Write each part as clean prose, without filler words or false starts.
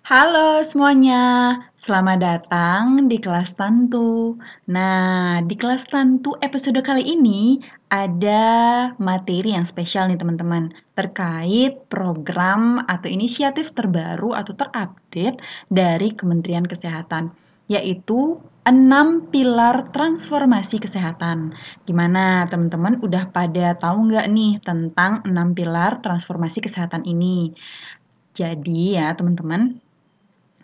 Halo semuanya, selamat datang di kelas Tantu. Nah, di kelas Tantu episode kali ini ada materi yang spesial nih teman-teman, terkait program atau inisiatif terbaru atau terupdate dari Kementerian Kesehatan, yaitu 6 pilar transformasi kesehatan. Gimana teman-teman udah pada tahu nggak nih tentang 6 pilar transformasi kesehatan ini? Jadi ya teman-teman,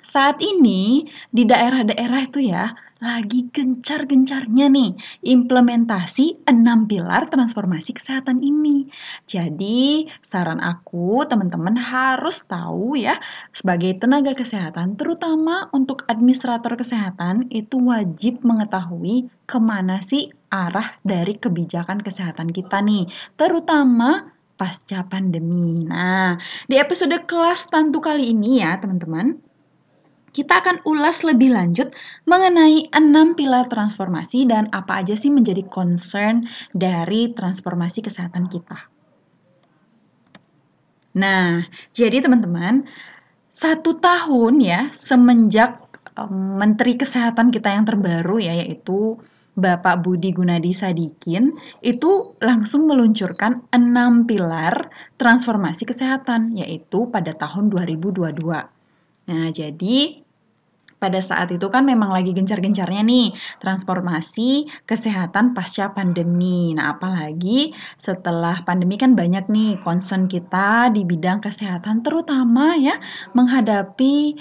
saat ini di daerah-daerah itu ya, lagi gencar-gencarnya nih implementasi 6 pilar transformasi kesehatan ini. Jadi, saran aku teman-teman harus tahu ya, sebagai tenaga kesehatan, terutama untuk administrator kesehatan, itu wajib mengetahui kemana sih arah dari kebijakan kesehatan kita nih, terutama pasca pandemi. Nah, di episode kelas Tantu kali ini ya teman-teman, kita akan ulas lebih lanjut mengenai 6 pilar transformasi dan apa aja sih menjadi concern dari transformasi kesehatan kita. Nah, jadi teman-teman, 1 tahun ya semenjak Menteri Kesehatan kita yang terbaru ya, yaitu Bapak Budi Gunadi Sadikin, itu langsung meluncurkan 6 pilar transformasi kesehatan, yaitu pada tahun 2022. Nah, jadi pada saat itu kan memang lagi gencar-gencarnya nih transformasi kesehatan pasca pandemi. Nah, apalagi setelah pandemi kan banyak nih concern kita di bidang kesehatan, terutama ya menghadapi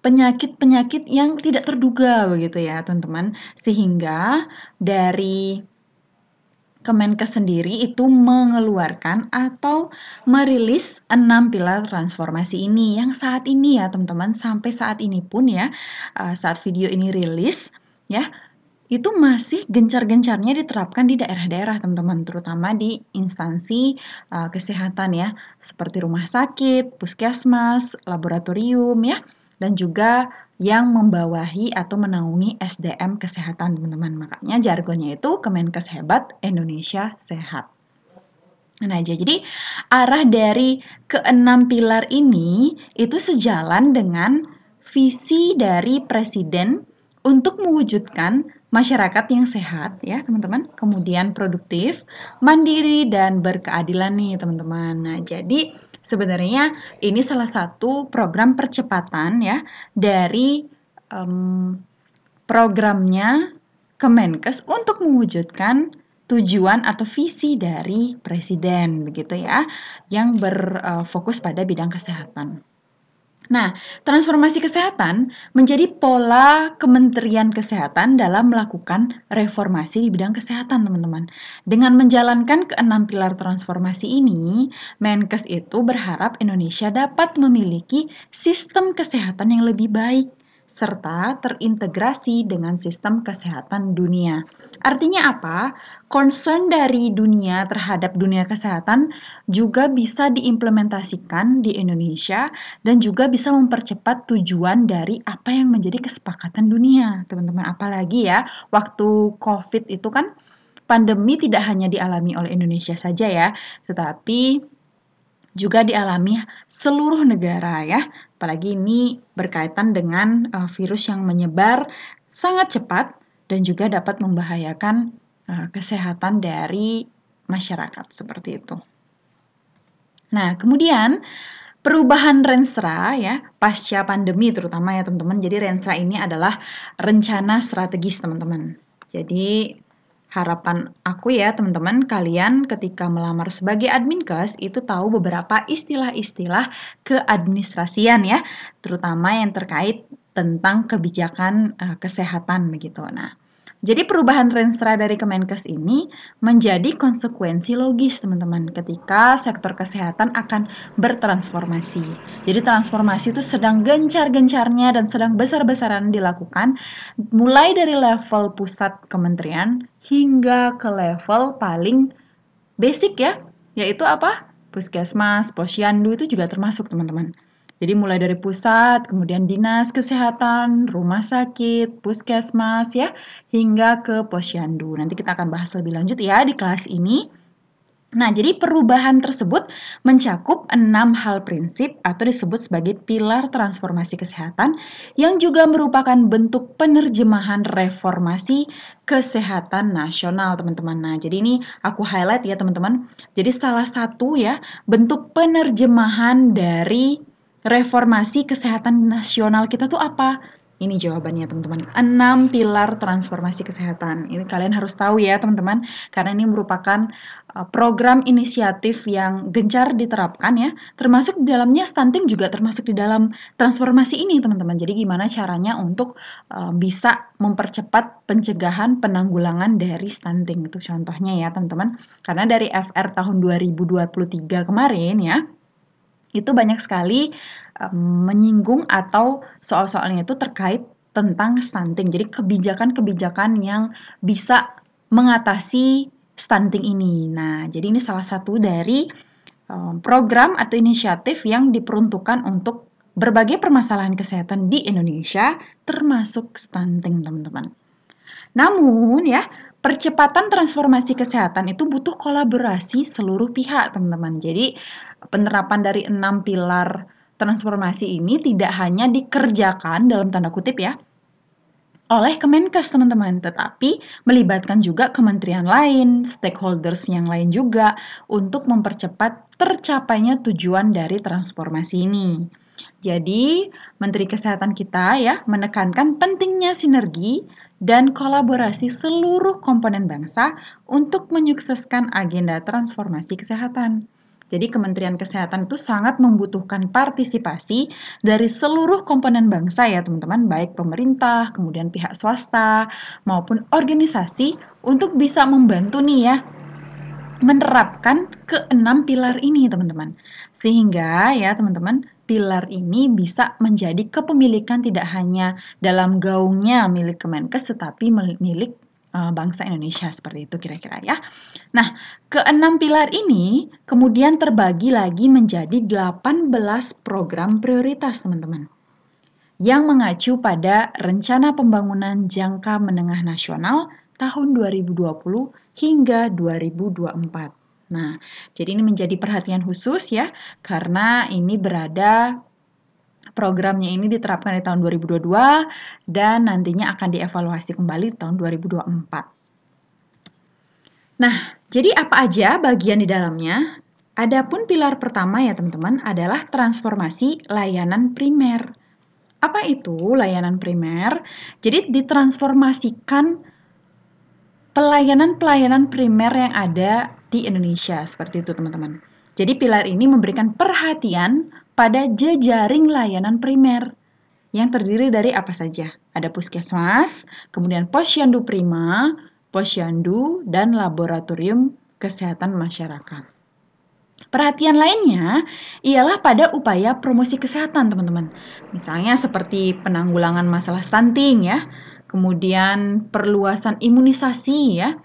penyakit-penyakit yang tidak terduga begitu ya teman-teman. Sehingga dari Kemenkes sendiri itu mengeluarkan atau merilis 6 pilar transformasi ini yang saat ini ya teman-teman, sampai saat ini pun ya, saat video ini rilis ya, itu masih gencar-gencarnya diterapkan di daerah-daerah teman-teman, terutama di instansi kesehatan ya, seperti rumah sakit, puskesmas, laboratorium ya, dan juga yang membawahi atau menaungi SDM kesehatan teman-teman. Makanya jargonnya itu Kemenkes Hebat, Indonesia Sehat. Nah, jadi arah dari ke-6 pilar ini itu sejalan dengan visi dari Presiden untuk mewujudkan masyarakat yang sehat ya teman-teman, kemudian produktif, mandiri, dan berkeadilan nih teman-teman. Nah, jadi sebenarnya ini salah satu program percepatan ya dari programnya Kemenkes untuk mewujudkan tujuan atau visi dari Presiden begitu ya, yang berfokus pada bidang kesehatan. Nah, transformasi kesehatan menjadi pola Kementerian Kesehatan dalam melakukan reformasi di bidang kesehatan, teman-teman. Dengan menjalankan ke-6 pilar transformasi ini, Menkes itu berharap Indonesia dapat memiliki sistem kesehatan yang lebih baik serta terintegrasi dengan sistem kesehatan dunia. Artinya apa? Concern dari dunia terhadap dunia kesehatan juga bisa diimplementasikan di Indonesia dan juga bisa mempercepat tujuan dari apa yang menjadi kesepakatan dunia, teman-teman. Apalagi ya, waktu COVID itu kan pandemi tidak hanya dialami oleh Indonesia saja ya, tetapi juga dialami seluruh negara ya. Apalagi ini berkaitan dengan virus yang menyebar sangat cepat dan juga dapat membahayakan kesehatan dari masyarakat seperti itu. Nah, kemudian perubahan Renstra ya, pasca pandemi terutama ya teman-teman. Jadi Renstra ini adalah rencana strategis teman-teman. Jadi harapan aku ya teman-teman, kalian ketika melamar sebagai adminkes itu tahu beberapa istilah-istilah keadministrasian ya, terutama yang terkait tentang kebijakan kesehatan begitu. Nah, jadi perubahan Renstra dari Kemenkes ini menjadi konsekuensi logis teman-teman ketika sektor kesehatan akan bertransformasi. Jadi transformasi itu sedang gencar-gencarnya dan sedang besar-besaran dilakukan mulai dari level pusat kementerian hingga ke level paling basic ya, yaitu apa? Puskesmas, posyandu itu juga termasuk teman-teman. Jadi mulai dari pusat, kemudian dinas kesehatan, rumah sakit, puskesmas ya, hingga ke posyandu. Nanti kita akan bahas lebih lanjut ya di kelas ini. Nah, jadi perubahan tersebut mencakup 6 hal prinsip atau disebut sebagai pilar transformasi kesehatan yang juga merupakan bentuk penerjemahan reformasi kesehatan nasional, teman-teman. Nah, jadi ini aku highlight ya, teman-teman. Jadi salah satu ya bentuk penerjemahan dari reformasi kesehatan nasional kita tuh apa? Ini jawabannya, teman-teman. 6 pilar transformasi kesehatan. Ini kalian harus tahu ya, teman-teman, karena ini merupakan program inisiatif yang gencar diterapkan ya, termasuk di dalamnya stunting juga termasuk di dalam transformasi ini, teman-teman. Jadi gimana caranya untuk bisa mempercepat pencegahan penanggulangan dari stunting, itu contohnya ya, teman-teman. Karena dari FR tahun 2023 kemarin ya, itu banyak sekali menyinggung atau soal-soalnya itu terkait tentang stunting. Jadi kebijakan-kebijakan yang bisa mengatasi stunting ini. Nah, jadi ini salah satu dari program atau inisiatif yang diperuntukkan untuk berbagai permasalahan kesehatan di Indonesia, termasuk stunting, teman-teman. Namun ya, percepatan transformasi kesehatan itu butuh kolaborasi seluruh pihak, teman-teman. Jadi, penerapan dari 6 pilar transformasi ini tidak hanya dikerjakan dalam tanda kutip ya, oleh Kemenkes, teman-teman, tetapi melibatkan juga kementerian lain, stakeholders yang lain juga untuk mempercepat tercapainya tujuan dari transformasi ini. Jadi, Menteri Kesehatan kita ya menekankan pentingnya sinergi dan kolaborasi seluruh komponen bangsa untuk menyukseskan agenda transformasi kesehatan. Jadi Kementerian Kesehatan itu sangat membutuhkan partisipasi dari seluruh komponen bangsa ya teman-teman, baik pemerintah, kemudian pihak swasta, maupun organisasi untuk bisa membantu nih ya menerapkan keenam pilar ini teman-teman. Sehingga ya teman-teman, pilar ini bisa menjadi kepemilikan tidak hanya dalam gaungnya milik Kemenkes tetapi milik bangsa Indonesia, seperti itu kira-kira ya. Nah, keenam pilar ini kemudian terbagi lagi menjadi 18 program prioritas teman-teman, yang mengacu pada Rencana Pembangunan Jangka Menengah Nasional tahun 2020 hingga 2024. Nah, jadi ini menjadi perhatian khusus ya, karena ini programnya ini diterapkan di tahun 2022 dan nantinya akan dievaluasi kembali di tahun 2024. Nah, jadi apa aja bagian di dalamnya? Adapun pilar pertama ya teman-teman adalah transformasi layanan primer. Apa itu layanan primer? Jadi ditransformasikan pelayanan-pelayanan primer yang ada di Indonesia, seperti itu teman-teman. Jadi pilar ini memberikan perhatian pada jejaring layanan primer yang terdiri dari apa saja? Ada puskesmas, kemudian posyandu prima, posyandu, dan laboratorium kesehatan masyarakat. Perhatian lainnya ialah pada upaya promosi kesehatan, teman-teman. Misalnya seperti penanggulangan masalah stunting ya, kemudian perluasan imunisasi ya,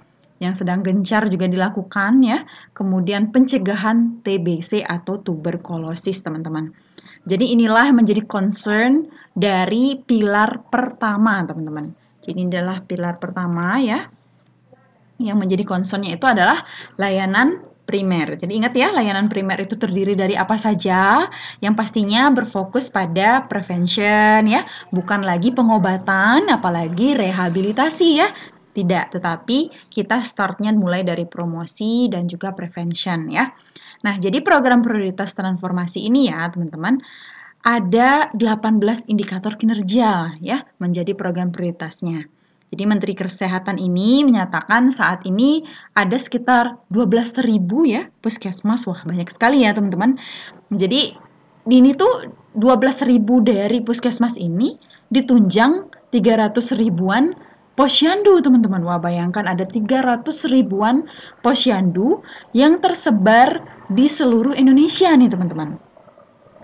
yang sedang gencar juga dilakukan ya, kemudian pencegahan TBC atau tuberkulosis, teman-teman. Jadi inilah menjadi concern dari pilar pertama, teman-teman. Jadi ini adalah pilar pertama ya, yang menjadi concernnya itu adalah layanan primer. Jadi ingat ya, layanan primer itu terdiri dari apa saja? Yang pastinya berfokus pada prevention ya, bukan lagi pengobatan, apalagi rehabilitasi ya. Tidak, tetapi kita startnya mulai dari promosi dan juga prevention ya. Nah, jadi program prioritas transformasi ini ya, teman-teman, ada 18 indikator kinerja ya, menjadi program prioritasnya. Jadi Menteri Kesehatan ini menyatakan saat ini ada sekitar 12.000 ya puskesmas. Wah, banyak sekali ya teman-teman. Jadi ini tuh 12.000 dari puskesmas ini ditunjang 300 ribuan posyandu, teman-teman. Wah, bayangkan ada 300 ribuan posyandu yang tersebar di seluruh Indonesia nih, teman-teman.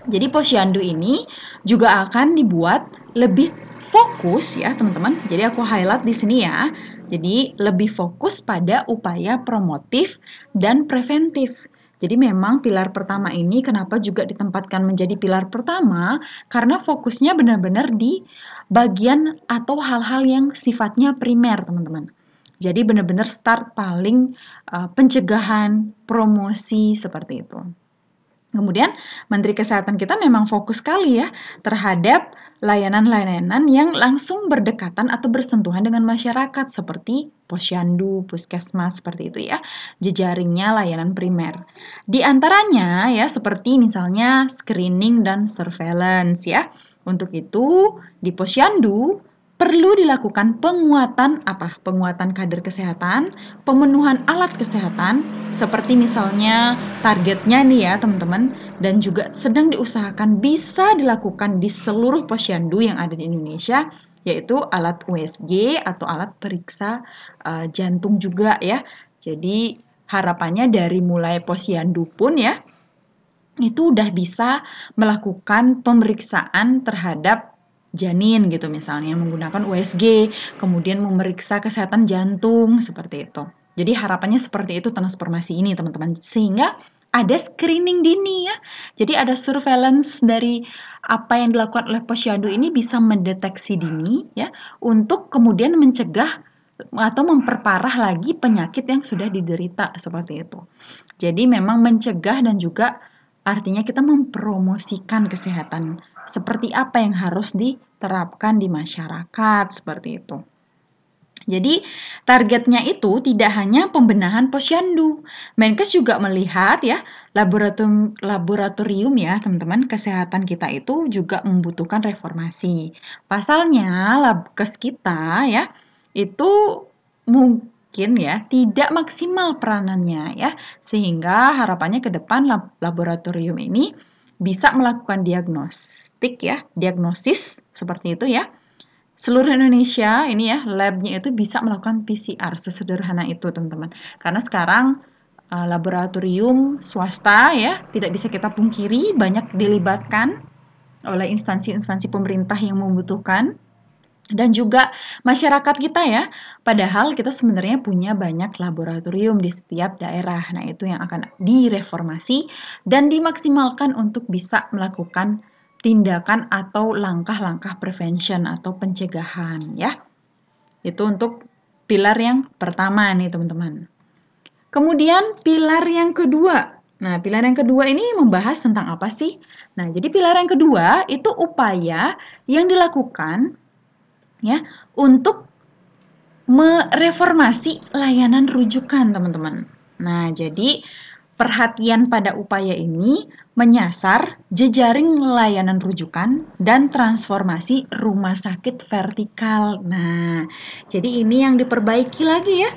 Jadi posyandu ini juga akan dibuat lebih fokus ya teman-teman. Jadi aku highlight di sini ya. Jadi lebih fokus pada upaya promotif dan preventif. Jadi memang pilar pertama ini kenapa juga ditempatkan menjadi pilar pertama? Karena fokusnya benar-benar di bagian atau hal-hal yang sifatnya primer, teman-teman. Jadi benar-benar start paling pencegahan, promosi seperti itu. Kemudian Menteri Kesehatan kita memang fokus sekali ya terhadap layanan-layanan yang langsung berdekatan atau bersentuhan dengan masyarakat seperti posyandu, puskesmas seperti itu ya, jejaringnya layanan primer. Di antaranya ya seperti misalnya screening dan surveillance ya. Untuk itu di posyandu perlu dilakukan penguatan apa? Penguatan kader kesehatan, pemenuhan alat kesehatan, seperti misalnya targetnya nih ya teman-teman, dan juga sedang diusahakan bisa dilakukan di seluruh posyandu yang ada di Indonesia, yaitu alat USG atau alat periksa jantung juga ya. Jadi harapannya dari mulai posyandu pun ya, itu udah bisa melakukan pemeriksaan terhadap janin gitu misalnya menggunakan USG, kemudian memeriksa kesehatan jantung seperti itu. Jadi harapannya seperti itu transformasi ini teman-teman, sehingga ada screening dini ya. Jadi ada surveillance dari apa yang dilakukan oleh posyandu ini bisa mendeteksi dini ya untuk kemudian mencegah atau memperparah lagi penyakit yang sudah diderita seperti itu. Jadi memang mencegah dan juga artinya kita mempromosikan kesehatan. Seperti apa yang harus diterapkan di masyarakat, seperti itu. Jadi targetnya itu tidak hanya pembenahan posyandu. Menkes juga melihat ya laboratorium ya teman-teman kesehatan kita itu juga membutuhkan reformasi. Pasalnya labkes kita ya itu mungkin ya tidak maksimal peranannya ya sehingga harapannya ke depan laboratorium ini bisa melakukan diagnosis seperti itu ya. Seluruh Indonesia ini ya labnya itu bisa melakukan PCR sesederhana itu teman-teman. Karena sekarang laboratorium swasta ya tidak bisa kita pungkiri banyak dilibatkan oleh instansi-instansi pemerintah yang membutuhkan dan juga masyarakat kita ya. Padahal kita sebenarnya punya banyak laboratorium di setiap daerah. Nah, itu yang akan direformasi dan dimaksimalkan untuk bisa melakukan tindakan atau langkah-langkah prevention atau pencegahan ya. Itu untuk pilar yang pertama nih teman-teman. Kemudian pilar yang kedua. Nah, pilar yang kedua ini membahas tentang apa sih? Nah, jadi pilar yang kedua itu upaya yang dilakukan ya untuk mereformasi layanan rujukan teman-teman. Nah, jadi perhatian pada upaya ini menyasar jejaring layanan rujukan dan transformasi rumah sakit vertikal. Nah, jadi ini yang diperbaiki lagi ya.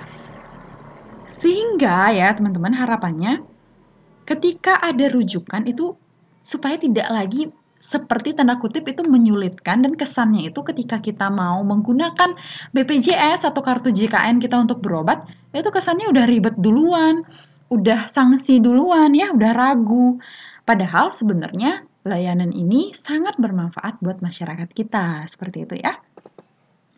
Sehingga ya teman-teman harapannya ketika ada rujukan itu supaya tidak lagi seperti tanda kutip itu menyulitkan dan kesannya itu ketika kita mau menggunakan BPJS atau kartu JKN kita untuk berobat, itu kesannya udah ribet duluan, udah sanksi duluan ya, udah ragu. Padahal sebenarnya layanan ini sangat bermanfaat buat masyarakat kita, seperti itu ya.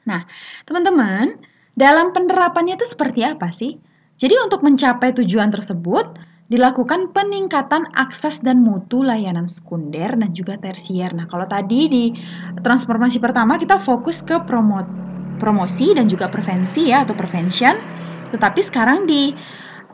Nah, teman-teman, dalam penerapannya itu seperti apa sih? Jadi untuk mencapai tujuan tersebut, dilakukan peningkatan akses dan mutu layanan sekunder dan juga tersier. Nah, kalau tadi di transformasi pertama kita fokus ke promosi dan juga prevensi ya atau prevention. Tetapi sekarang di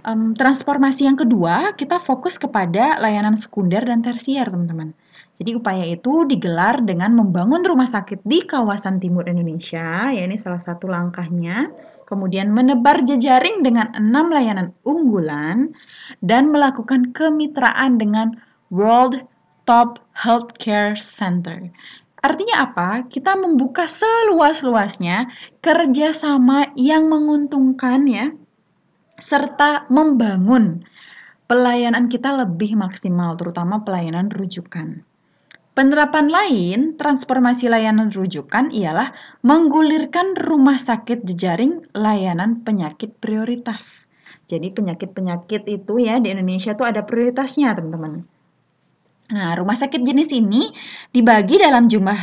transformasi yang kedua kita fokus kepada layanan sekunder dan tersier, teman-teman. Jadi upaya itu digelar dengan membangun rumah sakit di kawasan timur Indonesia, ya ini salah satu langkahnya. Kemudian menebar jejaring dengan 6 layanan unggulan dan melakukan kemitraan dengan World Top Healthcare Center. Artinya apa? Kita membuka seluas-luasnya kerjasama yang menguntungkan ya, serta membangun pelayanan kita lebih maksimal, terutama pelayanan rujukan. Penerapan lain, transformasi layanan rujukan ialah menggulirkan rumah sakit jejaring layanan penyakit prioritas. Jadi penyakit-penyakit itu ya di Indonesia tuh ada prioritasnya, teman-teman. Nah, rumah sakit jenis ini dibagi dalam jumlah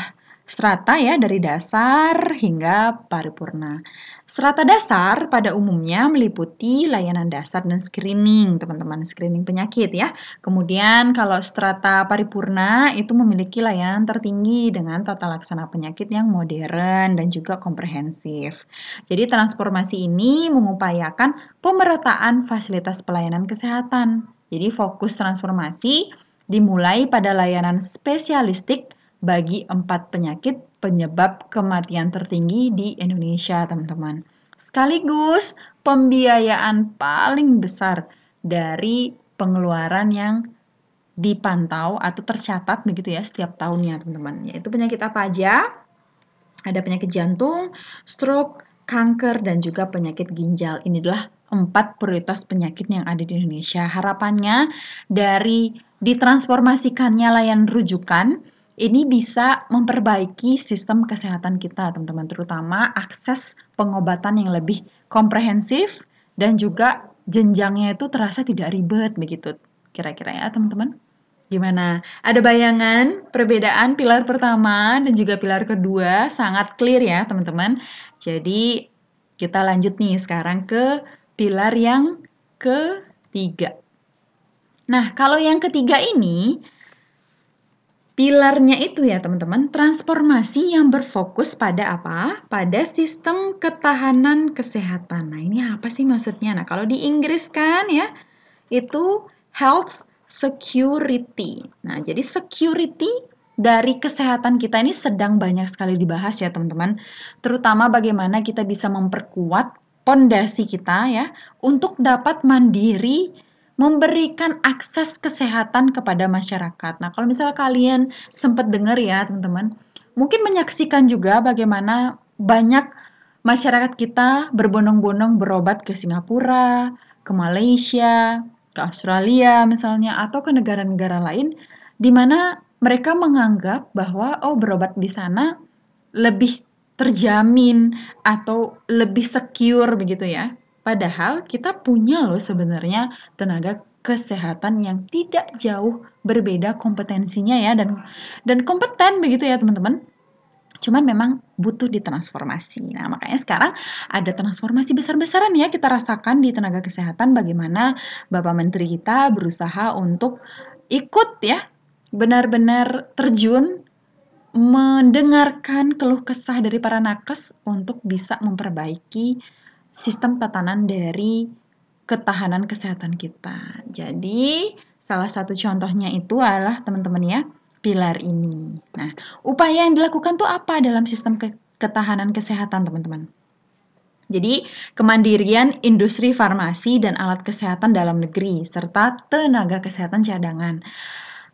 strata ya dari dasar hingga paripurna. Strata dasar pada umumnya meliputi layanan dasar dan screening, teman-teman, screening penyakit ya. Kemudian kalau strata paripurna itu memiliki layanan tertinggi dengan tata laksana penyakit yang modern dan juga komprehensif. Jadi transformasi ini mengupayakan pemerataan fasilitas pelayanan kesehatan. Jadi fokus transformasi dimulai pada layanan spesialistik bagi 4 penyakit penyebab kematian tertinggi di Indonesia, teman-teman. Sekaligus pembiayaan paling besar dari pengeluaran yang dipantau atau tercatat begitu ya setiap tahunnya, teman-teman. Yaitu penyakit apa aja? Ada penyakit jantung, stroke, kanker, dan juga penyakit ginjal. Ini adalah 4 prioritas penyakit yang ada di Indonesia. Harapannya dari ditransformasikannya layanan rujukan, ini bisa memperbaiki sistem kesehatan kita, teman-teman. Terutama akses pengobatan yang lebih komprehensif dan juga jenjangnya itu terasa tidak ribet begitu. Kira-kira ya, teman-teman. Gimana? Ada bayangan perbedaan pilar pertama dan juga pilar kedua sangat clear ya teman-teman. Jadi kita lanjut nih sekarang ke pilar yang ketiga. Nah, kalau yang ketiga ini, pilarnya itu ya teman-teman, transformasi yang berfokus pada apa? Pada sistem ketahanan kesehatan. Nah, ini apa sih maksudnya? Nah, kalau di Inggris kan ya, itu health security. Nah, jadi security dari kesehatan kita ini sedang banyak sekali dibahas ya teman-teman. Terutama bagaimana kita bisa memperkuat pondasi kita ya untuk dapat mandiri memberikan akses kesehatan kepada masyarakat. Nah, kalau misalnya kalian sempat dengar ya teman-teman, mungkin menyaksikan juga bagaimana banyak masyarakat kita berbondong-bondong berobat ke Singapura, ke Malaysia, ke Australia misalnya, atau ke negara-negara lain, di mana mereka menganggap bahwa berobat di sana lebih terjamin atau lebih secure begitu ya. Padahal kita punya loh sebenarnya tenaga kesehatan yang tidak jauh berbeda kompetensinya ya dan kompeten begitu ya teman-teman. Cuman memang butuh ditransformasi. Nah, makanya sekarang ada transformasi besar-besaran ya kita rasakan di tenaga kesehatan bagaimana Bapak Menteri kita berusaha untuk ikut ya, benar-benar terjun mendengarkan keluh kesah dari para nakes untuk bisa memperbaiki sistem tatanan dari ketahanan kesehatan kita. Jadi, salah satu contohnya itu adalah teman-teman ya, pilar ini. Nah, upaya yang dilakukan tuh apa dalam sistem ketahanan kesehatan, teman-teman? Jadi, kemandirian industri farmasi dan alat kesehatan dalam negeri, serta tenaga kesehatan cadangan.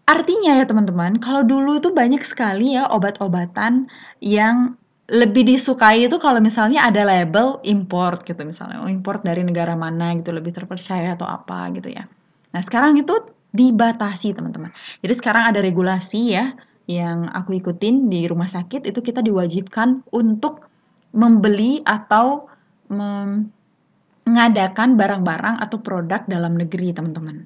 Artinya ya teman-teman, kalau dulu itu banyak sekali ya obat-obatan yang lebih disukai itu kalau misalnya ada label import gitu misalnya, import dari negara mana gitu lebih terpercaya atau apa gitu ya. Nah, sekarang itu dibatasi teman-teman. Jadi sekarang ada regulasi ya yang aku ikutin di rumah sakit itu kita diwajibkan untuk membeli atau mengadakan barang-barang atau produk dalam negeri teman-teman.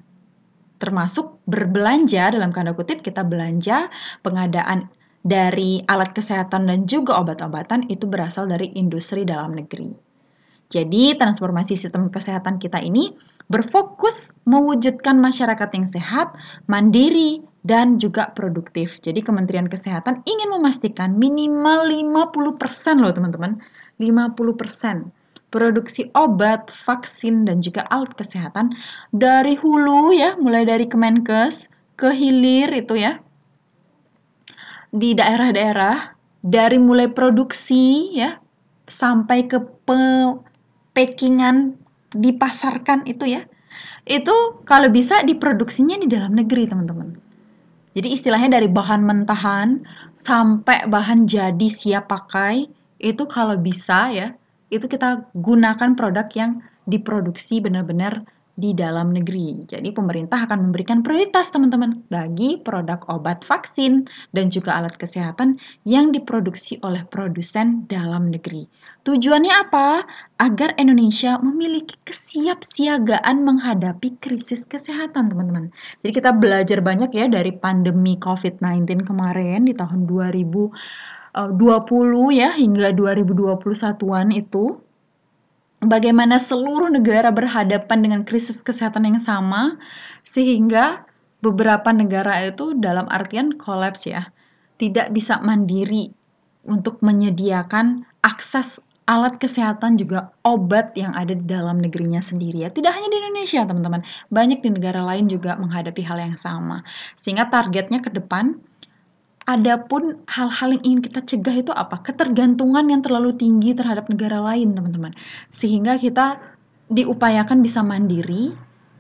Termasuk berbelanja, dalam tanda kutip kita belanja pengadaan dari alat kesehatan dan juga obat-obatan itu berasal dari industri dalam negeri. Jadi transformasi sistem kesehatan kita ini berfokus mewujudkan masyarakat yang sehat, mandiri, dan juga produktif. Jadi Kementerian Kesehatan ingin memastikan minimal 50% loh teman-teman, 50% produksi obat, vaksin, dan juga alat kesehatan dari hulu ya, mulai dari Kemenkes ke hilir itu ya, di daerah-daerah, dari mulai produksi ya, sampai ke packingan dipasarkan itu ya, itu kalau bisa diproduksinya di dalam negeri teman-teman. Jadi istilahnya dari bahan mentahan sampai bahan jadi siap pakai, itu kalau bisa ya, itu kita gunakan produk yang diproduksi benar-benar di dalam negeri. Jadi pemerintah akan memberikan prioritas teman-teman bagi produk obat vaksin dan juga alat kesehatan yang diproduksi oleh produsen dalam negeri. Tujuannya apa? Agar Indonesia memiliki kesiapsiagaan menghadapi krisis kesehatan, teman-teman. Jadi kita belajar banyak ya dari pandemi COVID-19 kemarin di tahun 2020 20 ya hingga 2021-an itu, bagaimana seluruh negara berhadapan dengan krisis kesehatan yang sama, sehingga beberapa negara itu dalam artian kolaps ya, tidak bisa mandiri untuk menyediakan akses alat kesehatan juga obat yang ada di dalam negerinya sendiri ya. Tidak hanya di Indonesia teman-teman, banyak di negara lain juga menghadapi hal yang sama. Sehingga targetnya ke depan, adapun hal-hal yang ingin kita cegah itu apa? Ketergantungan yang terlalu tinggi terhadap negara lain, teman-teman. Sehingga kita diupayakan bisa mandiri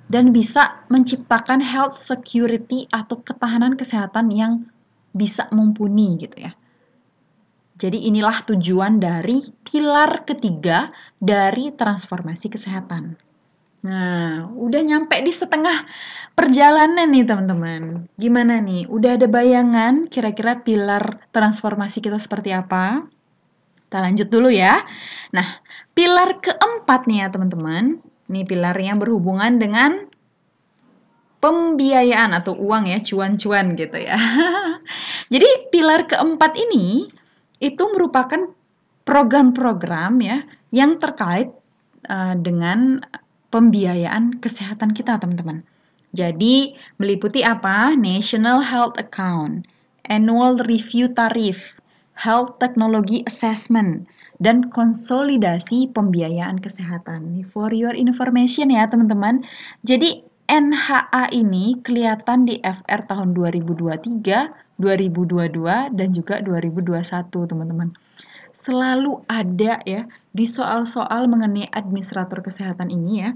dan bisa menciptakan health security atau ketahanan kesehatan yang bisa mumpuni gitu ya. Jadi inilah tujuan dari pilar ketiga dari transformasi kesehatan. Nah, udah nyampe di setengah perjalanan nih teman-teman. Gimana nih? Udah ada bayangan kira-kira pilar transformasi kita seperti apa? Kita lanjut dulu ya. Nah, pilar keempat nih ya teman-teman. Ini pilar yang berhubungan dengan pembiayaan atau uang ya, cuan-cuan gitu ya. Jadi pilar keempat ini itu merupakan program-program ya yang terkait dengan pembiayaan kesehatan kita, teman-teman. Jadi meliputi apa? National Health Account, Annual Review Tarif, Health Technology Assessment, dan konsolidasi pembiayaan kesehatan. For your information ya, teman-teman. Jadi NHA ini kelihatan di FR tahun 2023, 2022, dan juga 2021, teman-teman. Selalu ada ya di soal-soal mengenai administrator kesehatan ini ya.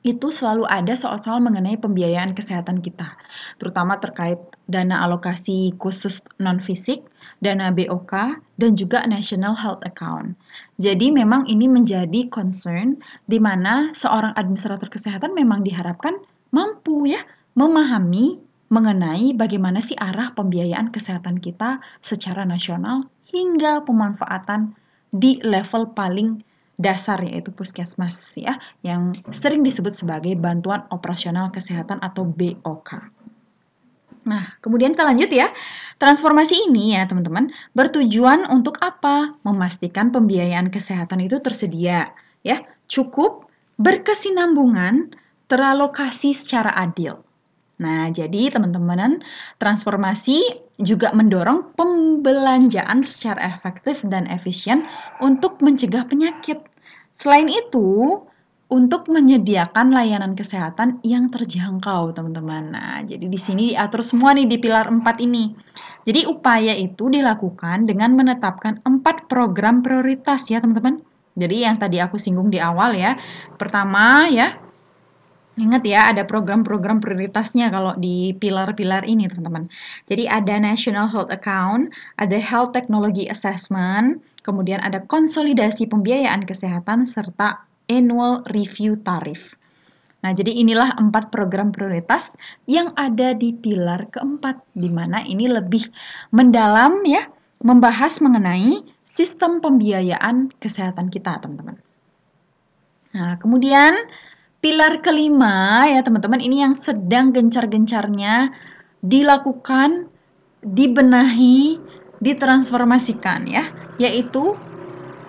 Itu selalu ada soal-soal mengenai pembiayaan kesehatan kita, terutama terkait dana alokasi khusus non-fisik, dana BOK, dan juga National Health Account. Jadi memang ini menjadi concern di mana seorang administrator kesehatan memang diharapkan mampu ya memahami mengenai bagaimana sih arah pembiayaan kesehatan kita secara nasional hingga pemanfaatan di level paling dasar yaitu puskesmas ya yang sering disebut sebagai bantuan operasional kesehatan atau BOK. Nah, kemudian kita lanjut ya. Transformasi ini ya teman-teman bertujuan untuk apa? Memastikan pembiayaan kesehatan itu tersedia ya, cukup, berkesinambungan, teralokasi secara adil. Nah, jadi teman-teman, transformasi juga mendorong pembelanjaan secara efektif dan efisien untuk mencegah penyakit. Selain itu, untuk menyediakan layanan kesehatan yang terjangkau, teman-teman. Nah, jadi di sini diatur semua nih di pilar 4 ini. Jadi upaya itu dilakukan dengan menetapkan 4 program prioritas ya, teman-teman. Jadi yang tadi aku singgung di awal ya. Pertama ya, ingat ya, ada program-program prioritasnya kalau di pilar-pilar ini, teman-teman. Jadi ada National Health Account, ada Health Technology Assessment, kemudian ada konsolidasi pembiayaan kesehatan, serta Annual Review Tarif. Nah, jadi inilah 4 program prioritas yang ada di pilar keempat, di mana ini lebih mendalam ya, membahas mengenai sistem pembiayaan kesehatan kita, teman-teman. Nah, kemudian pilar kelima ya teman-teman, ini yang sedang gencar-gencarnya dilakukan, dibenahi, ditransformasikan ya, yaitu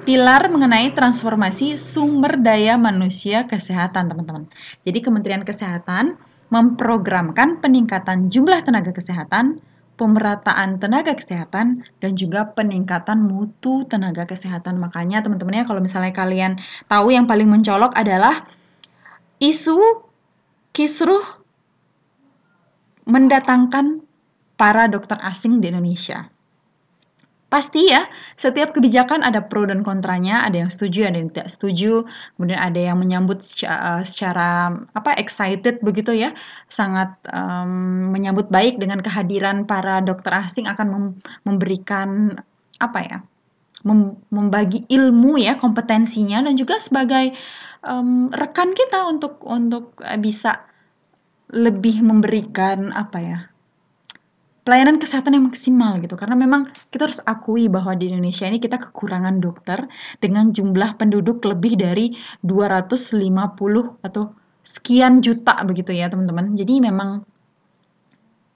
pilar mengenai transformasi sumber daya manusia kesehatan, teman-teman. Jadi Kementerian Kesehatan memprogramkan peningkatan jumlah tenaga kesehatan, pemerataan tenaga kesehatan, dan juga peningkatan mutu tenaga kesehatan. Makanya teman-teman ya, kalau misalnya kalian tahu yang paling mencolok adalah isu Kisruh mendatangkan para dokter asing di Indonesia. Pasti ya, setiap kebijakan ada pro dan kontranya, ada yang setuju, ada yang tidak setuju, kemudian ada yang menyambut secara excited begitu ya, sangat menyambut baik dengan kehadiran para dokter asing akan memberikan membagi ilmu ya, kompetensinya, dan juga sebagai rekan kita untuk bisa lebih memberikan pelayanan kesehatan yang maksimal gitu. Karena memang kita harus akui bahwa di Indonesia ini kita kekurangan dokter dengan jumlah penduduk lebih dari 250 atau sekian juta begitu ya teman-teman. Jadi memang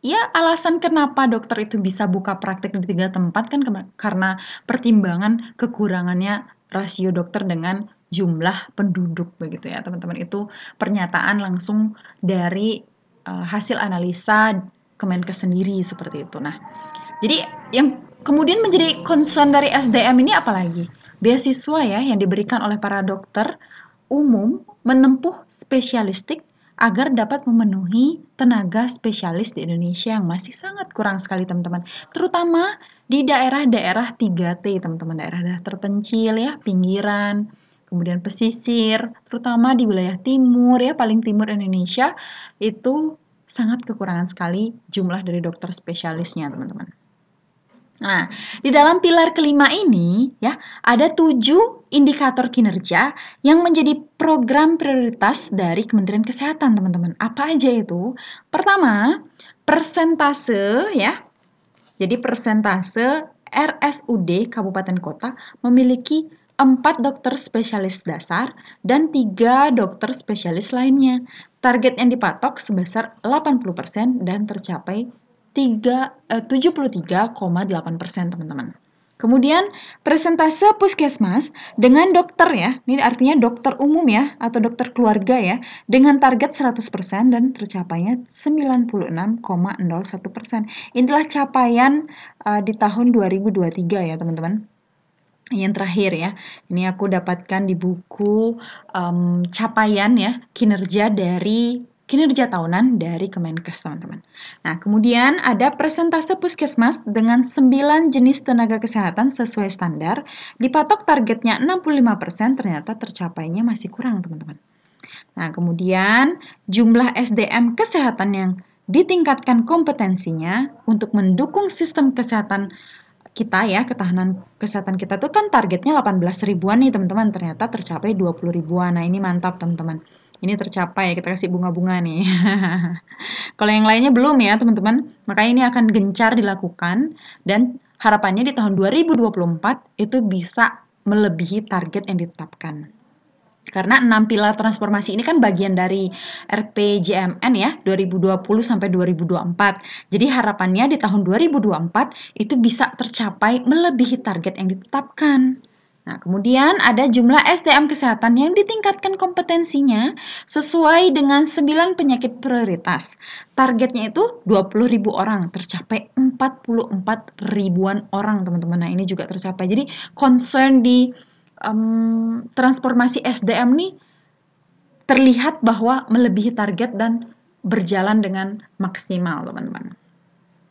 ya alasan kenapa dokter itu bisa buka praktek di 3 tempat kan karena pertimbangan kekurangannya rasio dokter dengan jumlah penduduk begitu ya teman-teman. Itu pernyataan langsung dari hasil analisa Kemenkes sendiri seperti itu. Nah, jadi yang kemudian menjadi concern dari SDM ini apalagi? Beasiswa ya yang diberikan oleh para dokter umum menempuh spesialistik agar dapat memenuhi tenaga spesialis di Indonesia yang masih sangat kurang sekali teman-teman. Terutama di daerah-daerah 3T teman-teman, daerah-daerah terpencil ya, pinggiran, kemudian pesisir, terutama di wilayah timur ya, paling timur Indonesia itu sangat kekurangan sekali jumlah dari dokter spesialisnya teman-teman. Nah, di dalam pilar kelima ini ya, ada 7 indikator kinerja yang menjadi program prioritas dari Kementerian Kesehatan, teman-teman. Apa aja itu? Pertama, persentase ya. Jadi persentase RSUD Kabupaten Kota memiliki 4 dokter spesialis dasar dan 3 dokter spesialis lainnya. Target yang dipatok sebesar 80% dan tercapai 73,8% teman-teman. Kemudian persentase puskesmas dengan dokter ya, ini artinya dokter umum ya atau dokter keluarga ya, dengan target 100% dan tercapainya 96,01%. Inilah capaian di tahun 2023 ya teman-teman. Yang terakhir ya, ini aku dapatkan di buku capaian ya kinerja tahunan dari Kemenkes teman-teman. Nah, kemudian ada persentase puskesmas dengan 9 jenis tenaga kesehatan sesuai standar, dipatok targetnya 65%, ternyata tercapainya masih kurang teman-teman. Nah, kemudian jumlah SDM kesehatan yang ditingkatkan kompetensinya untuk mendukung sistem kesehatan kita ya, ketahanan kesehatan kita tuh kan targetnya 18 ribuan nih teman-teman, ternyata tercapai 20 ribuan. Nah, ini mantap teman-teman. Ini tercapai, kita kasih bunga-bunga nih. Kalau yang lainnya belum ya teman-teman, makanya ini akan gencar dilakukan dan harapannya di tahun 2024 itu bisa melebihi target yang ditetapkan. Karena 6 pilar transformasi ini kan bagian dari RPJMN ya 2020 sampai 2024. Jadi harapannya di tahun 2024 itu bisa tercapai melebihi target yang ditetapkan. Nah, kemudian ada jumlah SDM kesehatan yang ditingkatkan kompetensinya sesuai dengan 9 penyakit prioritas. Targetnya itu 20.000 orang, tercapai 44 ribuan orang teman-teman. Nah, ini juga tercapai. Jadi concern di transformasi SDM nih terlihat bahwa melebihi target dan berjalan dengan maksimal, teman-teman.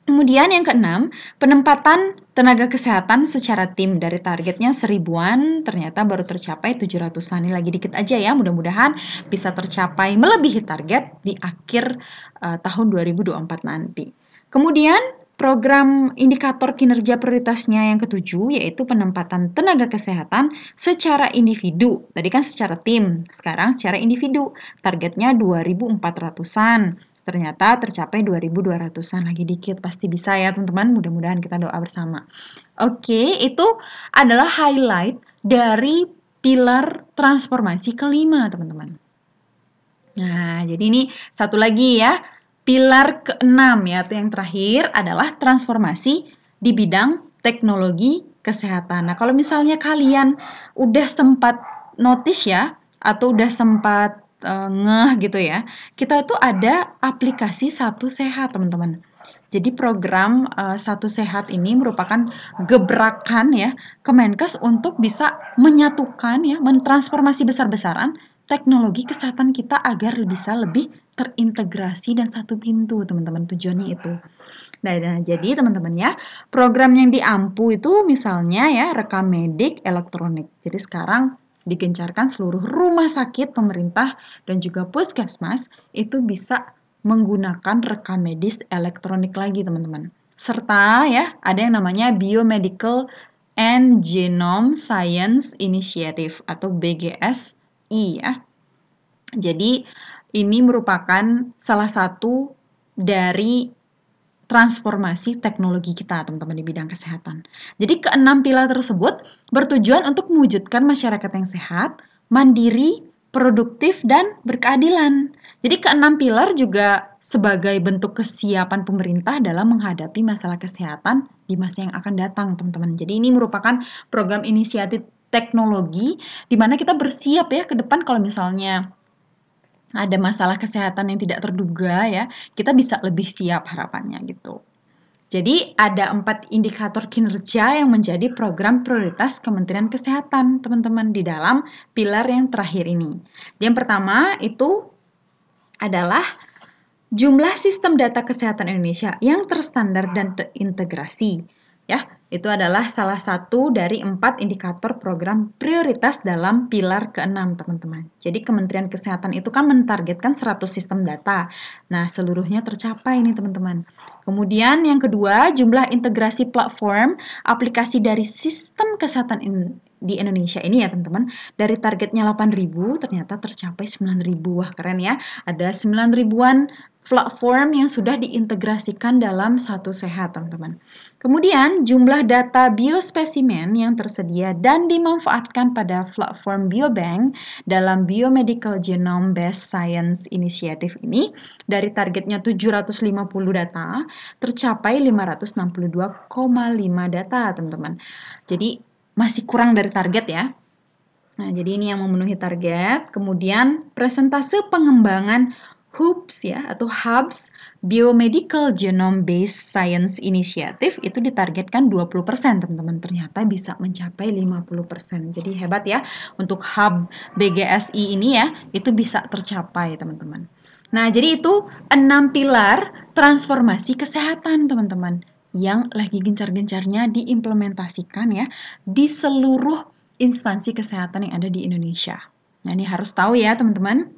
Kemudian yang keenam, penempatan tenaga kesehatan secara tim dari targetnya 1000-an, ternyata baru tercapai 700-an. Ini lagi dikit aja ya, mudah-mudahan bisa tercapai melebihi target di akhir tahun 2024 nanti. Kemudian program indikator kinerja prioritasnya yang ketujuh yaitu penempatan tenaga kesehatan secara individu. Tadi kan secara tim, sekarang secara individu. Targetnya 2400-an. Ternyata tercapai 2200-an, lagi dikit. Pasti bisa ya teman-teman, mudah-mudahan kita doa bersama. Oke, itu adalah highlight dari pilar transformasi kelima teman-teman. Nah, jadi ini satu lagi ya. Pilar keenam ya, yang terakhir adalah transformasi di bidang teknologi kesehatan. Nah, kalau misalnya kalian udah sempat notice ya, atau udah sempat ngeh gitu ya, kita tuh ada aplikasi Satu Sehat teman-teman. Jadi program Satu Sehat ini merupakan gebrakan ya Kemenkes untuk bisa menyatukan ya, mentransformasi besar-besaran teknologi kesehatan kita agar bisa lebih terintegrasi dan satu pintu teman-teman, tujuannya itu. Nah, jadi teman-teman ya, program yang diampu itu misalnya ya rekam medik elektronik. Jadi sekarang digencarkan seluruh rumah sakit pemerintah dan juga puskesmas itu bisa menggunakan rekam medis elektronik lagi teman-teman. Serta ya ada yang namanya Biomedical and Genome Science Initiative atau BGS ya. Jadi ini merupakan salah satu dari transformasi teknologi kita teman-teman di bidang kesehatan. Jadi keenam pilar tersebut bertujuan untuk mewujudkan masyarakat yang sehat, mandiri, produktif, dan berkeadilan. Jadi keenam pilar juga sebagai bentuk kesiapan pemerintah dalam menghadapi masalah kesehatan di masa yang akan datang, teman-teman. Jadi ini merupakan program inisiatif teknologi di mana kita bersiap ya ke depan kalau misalnya ada masalah kesehatan yang tidak terduga ya, kita bisa lebih siap harapannya gitu. Jadi ada 4 indikator kinerja yang menjadi program prioritas Kementerian Kesehatan, teman-teman, di dalam pilar yang terakhir ini. Yang pertama itu adalah jumlah sistem data kesehatan Indonesia yang terstandar dan terintegrasi. Ya, itu adalah salah satu dari 4 indikator program prioritas dalam pilar ke-6, teman-teman. Jadi Kementerian Kesehatan itu kan mentargetkan 100 sistem data. Nah, seluruhnya tercapai nih, teman-teman. Kemudian yang kedua, jumlah integrasi platform aplikasi dari sistem kesehatan di Indonesia ini ya, teman-teman. Dari targetnya 8.000 ternyata tercapai 9.000. Wah, keren ya. Ada 9.000-an platform yang sudah diintegrasikan dalam satu sehat, teman-teman. Kemudian, jumlah data biospesimen yang tersedia dan dimanfaatkan pada platform biobank dalam Biomedical Genome Based Science Initiative ini dari targetnya 750 data tercapai 562,5 data, teman-teman. Jadi masih kurang dari target ya. Nah, jadi ini yang memenuhi target. Kemudian presentase pengembangan HUBS ya atau HUBS Biomedical Genome Based Science Initiative itu ditargetkan 20%, teman-teman. Ternyata bisa mencapai 50%. Jadi hebat ya untuk hub BGSI ini ya, itu bisa tercapai, teman-teman. Nah, jadi itu 6 pilar transformasi kesehatan, teman-teman, yang lagi gencar-gencarnya diimplementasikan ya di seluruh instansi kesehatan yang ada di Indonesia. Nah, ini harus tahu ya, teman-teman.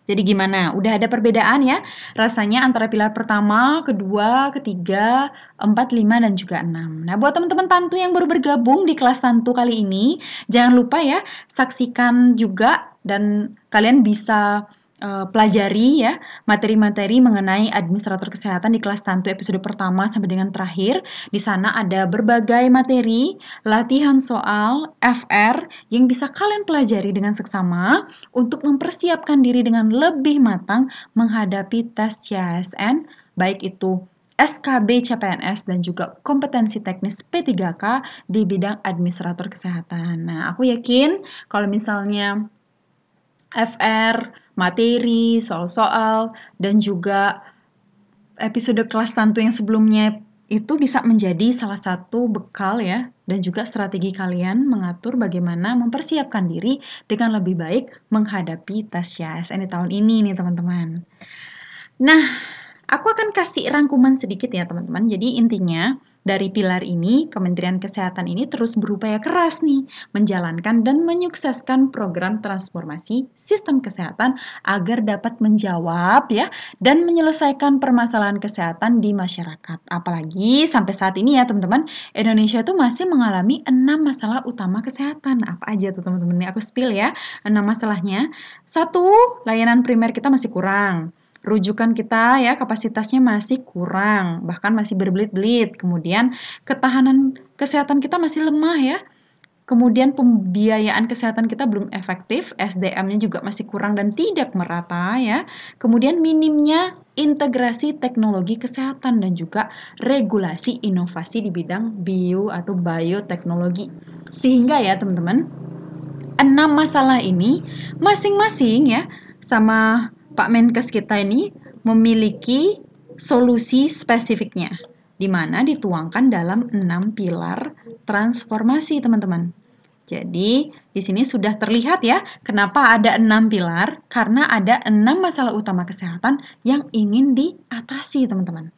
Jadi gimana? Udah ada perbedaan ya rasanya antara pilar pertama, kedua, ketiga, 4, 5, dan juga 6. Nah, buat teman-teman Tantu yang baru bergabung di kelas Tantu kali ini, jangan lupa ya, saksikan juga dan kalian bisa pelajari ya materi-materi mengenai administrator kesehatan di kelas Tantu episode pertama sampai dengan terakhir. Di sana ada berbagai materi, latihan soal, FR yang bisa kalian pelajari dengan seksama untuk mempersiapkan diri dengan lebih matang menghadapi tes CASN, baik itu SKB CPNS dan juga kompetensi teknis P3K di bidang administrator kesehatan. Nah, aku yakin kalau misalnya FR, materi, soal-soal, dan juga episode kelas Tantu yang sebelumnya itu bisa menjadi salah satu bekal ya dan juga strategi kalian mengatur bagaimana mempersiapkan diri dengan lebih baik menghadapi tes CASN di tahun ini nih, teman-teman. Nah, aku akan kasih rangkuman sedikit ya, teman-teman. Jadi intinya dari pilar ini, Kementerian Kesehatan ini terus berupaya keras nih menjalankan dan menyukseskan program transformasi sistem kesehatan agar dapat menjawab ya dan menyelesaikan permasalahan kesehatan di masyarakat. Apalagi sampai saat ini ya, teman-teman, Indonesia itu masih mengalami 6 masalah utama kesehatan. Apa aja tuh, teman-teman? Ini aku spill ya, 6 masalahnya. 1, layanan primer kita masih kurang. Rujukan kita ya kapasitasnya masih kurang, bahkan masih berbelit-belit. Kemudian ketahanan kesehatan kita masih lemah ya. Kemudian pembiayaan kesehatan kita belum efektif, SDM-nya juga masih kurang dan tidak merata ya. Kemudian minimnya integrasi teknologi kesehatan dan juga regulasi inovasi di bidang bio atau bioteknologi. Sehingga ya, teman-teman, 6 masalah ini masing-masing ya sama Pak Menkes kita ini memiliki solusi spesifiknya di mana dituangkan dalam 6 pilar transformasi, teman-teman. Jadi, di sini sudah terlihat ya kenapa ada 6 pilar, karena ada 6 masalah utama kesehatan yang ingin diatasi, teman-teman.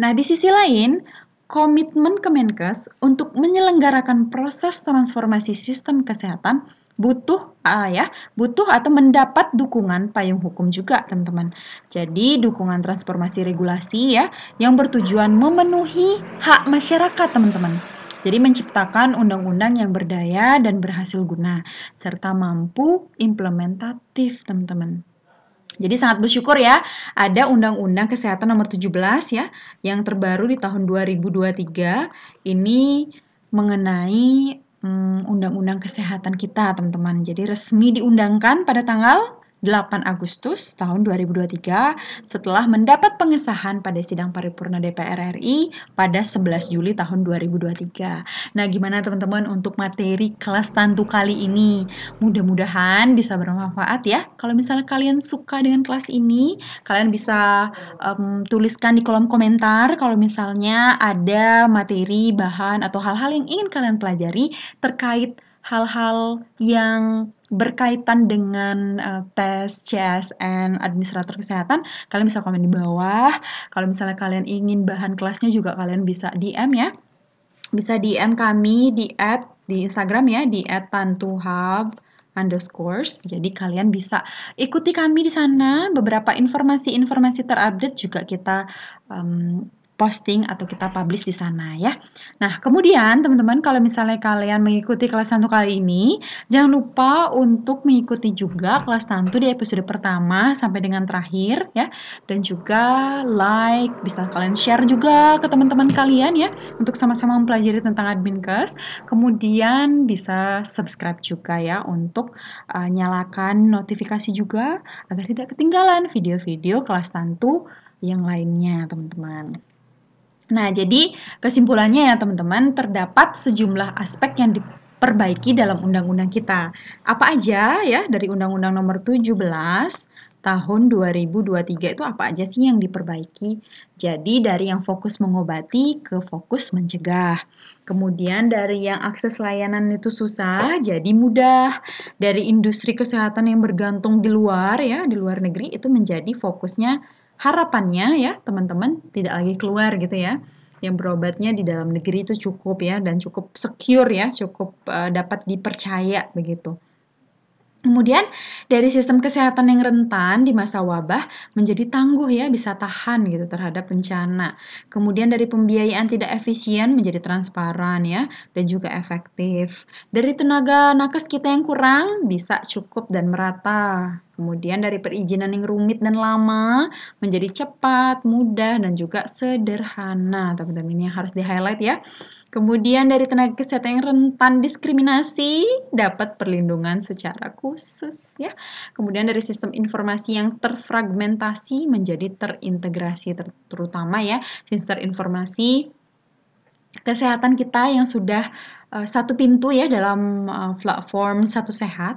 Nah, di sisi lain, komitmen Kemenkes untuk menyelenggarakan proses transformasi sistem kesehatan butuh atau mendapat dukungan payung hukum juga, teman-teman. Jadi, dukungan transformasi regulasi ya yang bertujuan memenuhi hak masyarakat, teman-teman. Jadi menciptakan undang-undang yang berdaya dan berhasil guna serta mampu implementatif, teman-teman. Jadi sangat bersyukur ya, ada Undang-Undang Kesehatan Nomor 17 ya, yang terbaru di tahun 2023. Ini mengenai Undang-Undang Kesehatan kita, teman-teman. Jadi resmi diundangkan pada tanggal 8 Agustus tahun 2023 setelah mendapat pengesahan pada sidang paripurna DPR RI pada 11 Juli tahun 2023. Nah, gimana teman-teman untuk materi kelas tantu kali ini? Mudah-mudahan bisa bermanfaat ya. Kalau misalnya kalian suka dengan kelas ini, kalian bisa tuliskan di kolom komentar kalau misalnya ada materi, bahan, atau hal-hal yang ingin kalian pelajari terkait hal-hal yang berkaitan dengan tes CSN administrator kesehatan, kalian bisa komen di bawah. Kalau misalnya kalian ingin bahan kelasnya juga kalian bisa DM ya. Bisa DM kami di Instagram ya, di @tantuhub_. Jadi kalian bisa ikuti kami di sana. Beberapa informasi-informasi terupdate juga kita posting atau kita publish di sana ya. Nah, kemudian teman-teman kalau misalnya kalian mengikuti kelas tantu kali ini, jangan lupa untuk mengikuti juga kelas tantu di episode pertama sampai dengan terakhir ya. Dan juga like, bisa kalian share juga ke teman-teman kalian ya untuk sama-sama mempelajari tentang Adminkes. Kemudian bisa subscribe juga ya untuk nyalakan notifikasi juga agar tidak ketinggalan video-video kelas tantu yang lainnya, teman-teman. Nah, jadi kesimpulannya ya teman-teman, terdapat sejumlah aspek yang diperbaiki dalam undang-undang kita. Apa aja ya dari Undang-Undang Nomor 17 tahun 2023 itu apa aja sih yang diperbaiki? Jadi dari yang fokus mengobati ke fokus mencegah. Kemudian dari yang akses layanan itu susah jadi mudah. Dari industri kesehatan yang bergantung di luar ya, di luar negeri itu menjadi fokusnya. Harapannya ya teman-teman tidak lagi keluar gitu ya. Yang berobatnya di dalam negeri itu cukup ya dan cukup secure ya, cukup dapat dipercaya begitu. Kemudian dari sistem kesehatan yang rentan di masa wabah menjadi tangguh ya, bisa tahan gitu terhadap bencana. Kemudian dari pembiayaan tidak efisien menjadi transparan ya dan juga efektif. Dari tenaga nakes kita yang kurang bisa cukup dan merata. Kemudian dari perizinan yang rumit dan lama menjadi cepat, mudah dan juga sederhana. Teman-teman ini yang harus di-highlight ya. Kemudian dari tenaga kesehatan yang rentan diskriminasi dapat perlindungan secara khusus ya. Kemudian dari sistem informasi yang terfragmentasi menjadi terintegrasi terutama ya sistem informasi kesehatan kita yang sudah satu pintu ya dalam platform Satu Sehat.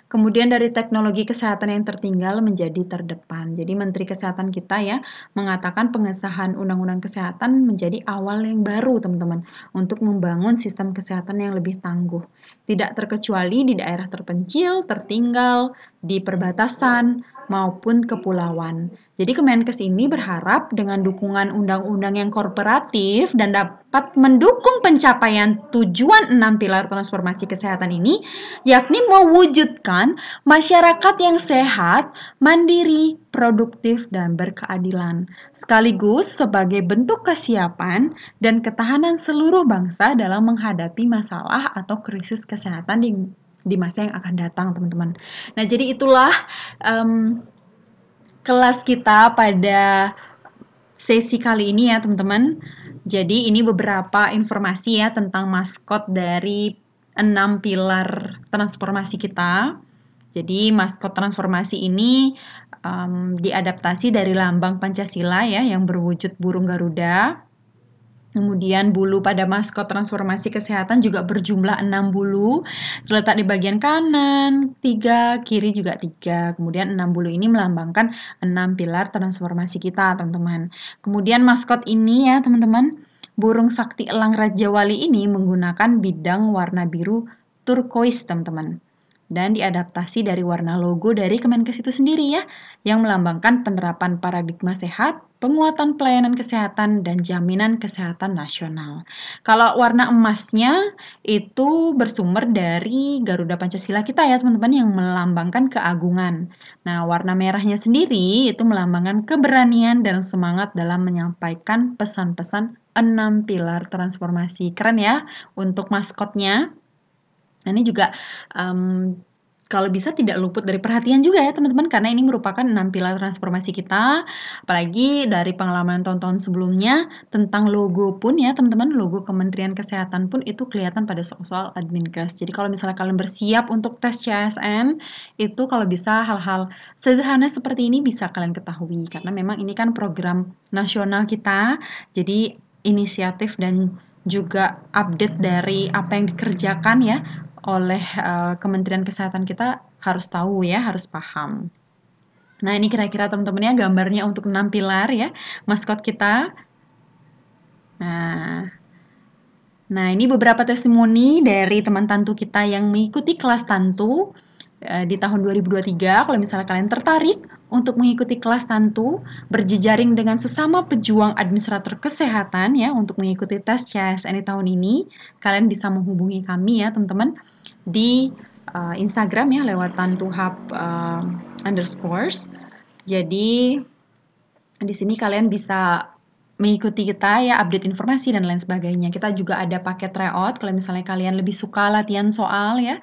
Kemudian dari teknologi kesehatan yang tertinggal menjadi terdepan. Jadi Menteri Kesehatan kita ya mengatakan pengesahan Undang-Undang Kesehatan menjadi awal yang baru teman-teman untuk membangun sistem kesehatan yang lebih tangguh. Tidak terkecuali di daerah terpencil, tertinggal, di perbatasan, maupun kepulauan. Jadi Kemenkes ini berharap dengan dukungan undang-undang yang kooperatif dan dapat mendukung pencapaian tujuan 6 pilar transformasi kesehatan ini, yakni mewujudkan masyarakat yang sehat, mandiri, produktif, dan berkeadilan, sekaligus sebagai bentuk kesiapan dan ketahanan seluruh bangsa dalam menghadapi masalah atau krisis kesehatan di masa yang akan datang, teman-teman. Nah, jadi itulah kelas kita pada sesi kali ini ya, teman-teman. Jadi ini beberapa informasi ya tentang maskot dari 6 pilar transformasi kita. Jadi maskot transformasi ini diadaptasi dari lambang Pancasila ya yang berwujud burung Garuda. Kemudian bulu pada maskot transformasi kesehatan juga berjumlah 6 bulu, terletak di bagian kanan 3, kiri juga 3. Kemudian 6 bulu ini melambangkan 6 pilar transformasi kita, teman-teman. Kemudian maskot ini ya, teman-teman, burung sakti elang Raja Wali ini menggunakan bidang warna biru turquoise, teman-teman. Dan diadaptasi dari warna logo dari Kemenkes itu sendiri ya, yang melambangkan penerapan paradigma sehat, penguatan pelayanan kesehatan, dan jaminan kesehatan nasional. Kalau warna emasnya itu bersumber dari Garuda Pancasila kita ya teman-teman yang melambangkan keagungan. Nah, warna merahnya sendiri itu melambangkan keberanian dan semangat dalam menyampaikan pesan-pesan 6 pilar transformasi. Keren ya untuk maskotnya. Nah, ini juga kalau bisa tidak luput dari perhatian juga ya teman-teman, karena ini merupakan 6 pilar transformasi kita, apalagi dari pengalaman tahun-tahun sebelumnya tentang logo pun ya teman-teman, logo Kementerian Kesehatan pun itu kelihatan pada soal-soal Adminkes. Jadi kalau misalnya kalian bersiap untuk tes CSN, itu kalau bisa hal-hal sederhana seperti ini bisa kalian ketahui, karena memang ini kan program nasional kita, jadi inisiatif dan juga update dari apa yang dikerjakan ya oleh Kementerian Kesehatan kita harus tahu ya, harus paham. Nah, ini kira-kira teman-teman ya gambarnya untuk 6 pilar ya, maskot kita. Nah, ini beberapa testimoni dari teman Tantu kita yang mengikuti kelas Tantu di tahun 2023. Kalau misalnya kalian tertarik untuk mengikuti kelas Tantu berjejaring dengan sesama pejuang administrator kesehatan ya untuk mengikuti tes CSN di tahun ini, kalian bisa menghubungi kami ya teman-teman di Instagram ya lewat tantuhub underscores. Jadi di sini kalian bisa mengikuti kita ya, update informasi dan lain sebagainya. Kita juga ada paket tryout kalau misalnya kalian lebih suka latihan soal ya,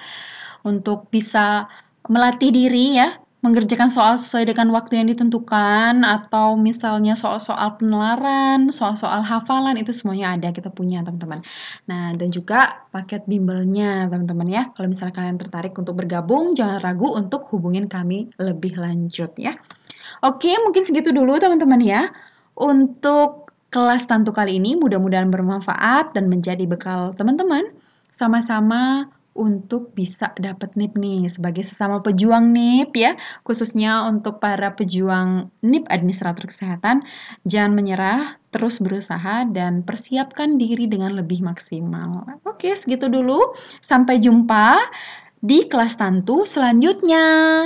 untuk bisa melatih diri ya, mengerjakan soal sesuai dengan waktu yang ditentukan, atau misalnya soal-soal penelaran, soal-soal hafalan, itu semuanya ada, kita punya teman-teman. Nah, dan juga paket bimbelnya teman-teman ya. Kalau misalnya kalian tertarik untuk bergabung, jangan ragu untuk hubungin kami lebih lanjut ya. Oke, mungkin segitu dulu teman-teman ya. Untuk kelas Tantu kali ini mudah-mudahan bermanfaat dan menjadi bekal teman-teman sama-sama untuk bisa dapat NIP nih sebagai sesama pejuang NIP ya, khususnya untuk para pejuang NIP Administrator Kesehatan, jangan menyerah, terus berusaha dan persiapkan diri dengan lebih maksimal. Oke, segitu dulu. Sampai jumpa di kelas Tantu selanjutnya.